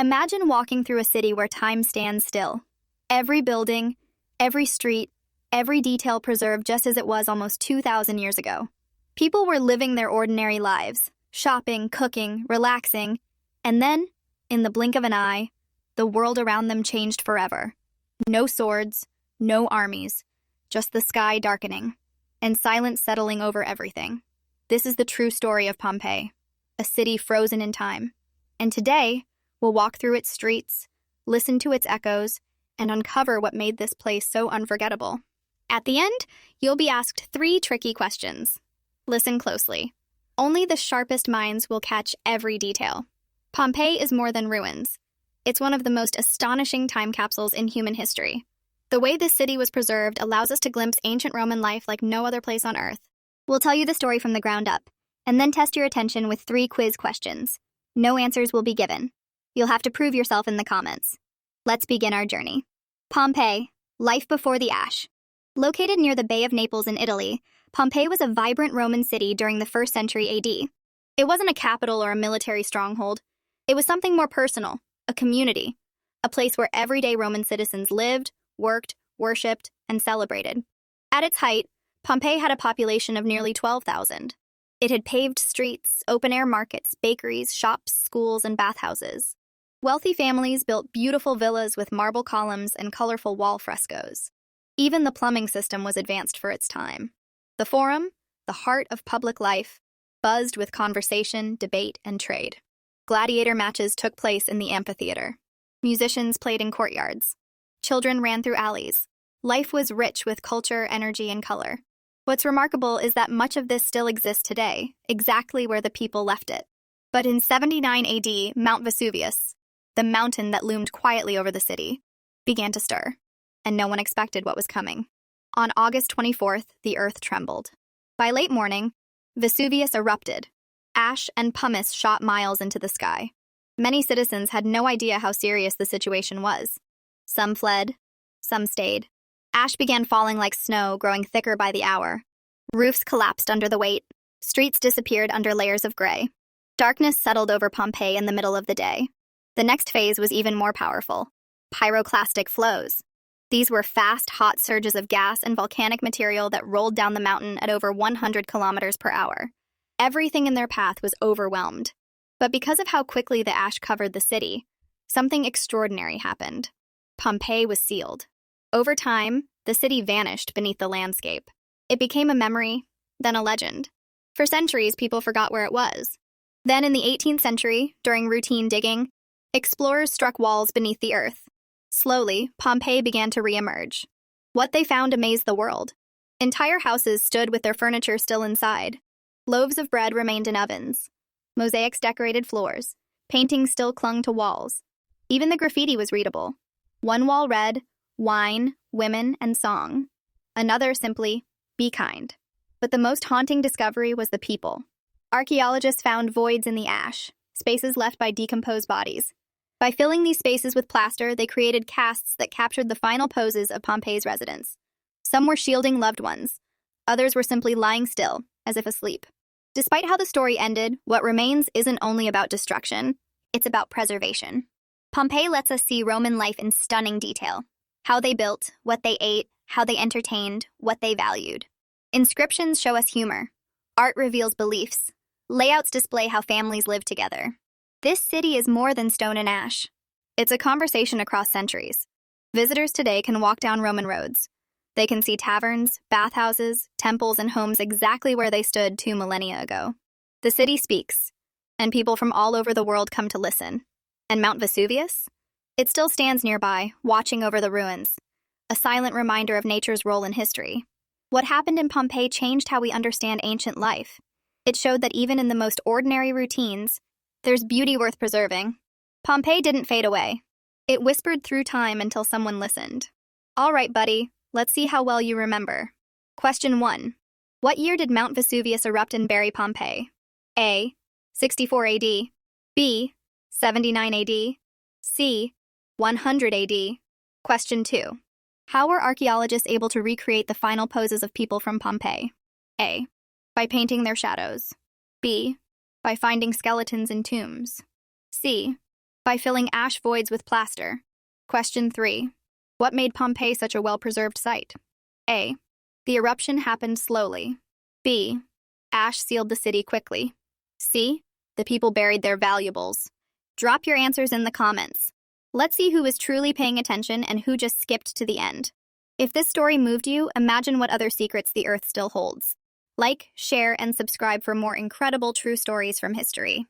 Imagine walking through a city where time stands still. Every building, every street, every detail preserved just as it was almost 2,000 years ago. People were living their ordinary lives, shopping, cooking, relaxing, and then, in the blink of an eye, the world around them changed forever. No swords, no armies, just the sky darkening, and silence settling over everything. This is the true story of Pompeii, a city frozen in time. And today, we'll walk through its streets, listen to its echoes, and uncover what made this place so unforgettable. At the end, you'll be asked 3 tricky questions. Listen closely. Only the sharpest minds will catch every detail. Pompeii is more than ruins. It's one of the most astonishing time capsules in human history. The way this city was preserved allows us to glimpse ancient Roman life like no other place on Earth. We'll tell you the story from the ground up, and then test your attention with 3 quiz questions. No answers will be given. You'll have to prove yourself in the comments. Let's begin our journey. Pompeii, life before the ash. Located near the Bay of Naples in Italy, Pompeii was a vibrant Roman city during the 1st century AD. It wasn't a capital or a military stronghold. It was something more personal, a community, a place where everyday Roman citizens lived, worked, worshipped, and celebrated. At its height, Pompeii had a population of nearly 12,000. It had paved streets, open-air markets, bakeries, shops, schools, and bathhouses. Wealthy families built beautiful villas with marble columns and colorful wall frescoes. Even the plumbing system was advanced for its time. The Forum, the heart of public life, buzzed with conversation, debate, and trade. Gladiator matches took place in the amphitheater. Musicians played in courtyards. Children ran through alleys. Life was rich with culture, energy, and color. What's remarkable is that much of this still exists today, exactly where the people left it. But in 79 AD, Mount Vesuvius, the mountain that loomed quietly over the city, began to stir, and no one expected what was coming. On August 24th, the earth trembled. By late morning, Vesuvius erupted. Ash and pumice shot miles into the sky. Many citizens had no idea how serious the situation was. Some fled, some stayed. Ash began falling like snow, growing thicker by the hour. Roofs collapsed under the weight. Streets disappeared under layers of gray. Darkness settled over Pompeii in the middle of the day. The next phase was even more powerful. Pyroclastic flows. These were fast, hot surges of gas and volcanic material that rolled down the mountain at over 100 kilometers per hour. Everything in their path was overwhelmed. But because of how quickly the ash covered the city, something extraordinary happened. Pompeii was sealed. Over time, the city vanished beneath the landscape. It became a memory, then a legend. For centuries, people forgot where it was. Then in the 18th century, during routine digging, explorers struck walls beneath the earth. Slowly, Pompeii began to re-emerge. What they found amazed the world. Entire houses stood with their furniture still inside. Loaves of bread remained in ovens. Mosaics decorated floors. Paintings still clung to walls. Even the graffiti was readable. One wall read, "Wine, women, and song." Another simply, "Be kind." But the most haunting discovery was the people. Archaeologists found voids in the ash, spaces left by decomposed bodies. By filling these spaces with plaster, they created casts that captured the final poses of Pompeii's residents. Some were shielding loved ones. Others were simply lying still, as if asleep. Despite how the story ended, what remains isn't only about destruction, it's about preservation. Pompeii lets us see Roman life in stunning detail. How they built, what they ate, how they entertained, what they valued. Inscriptions show us humor. Art reveals beliefs. Layouts display how families live together. This city is more than stone and ash. It's a conversation across centuries. Visitors today can walk down Roman roads. They can see taverns, bathhouses, temples, and homes exactly where they stood 2 millennia ago. The city speaks, and people from all over the world come to listen. And Mount Vesuvius? It still stands nearby, watching over the ruins, a silent reminder of nature's role in history. What happened in Pompeii changed how we understand ancient life. It showed that even in the most ordinary routines, there's beauty worth preserving. Pompeii didn't fade away. It whispered through time until someone listened. All right, buddy, let's see how well you remember. Question 1. What year did Mount Vesuvius erupt and bury Pompeii? A. 64 AD. B. 79 AD. C. 100 AD. Question 2. How were archaeologists able to recreate the final poses of people from Pompeii? A. By painting their shadows. B. By finding skeletons in tombs. C. By filling ash voids with plaster. Question 3. What made Pompeii such a well-preserved site? A. The eruption happened slowly. B. Ash sealed the city quickly. C. The people buried their valuables. Drop your answers in the comments. Let's see who is truly paying attention and who just skipped to the end. If this story moved you, imagine what other secrets the Earth still holds. Like, share, and subscribe for more incredible true stories from history.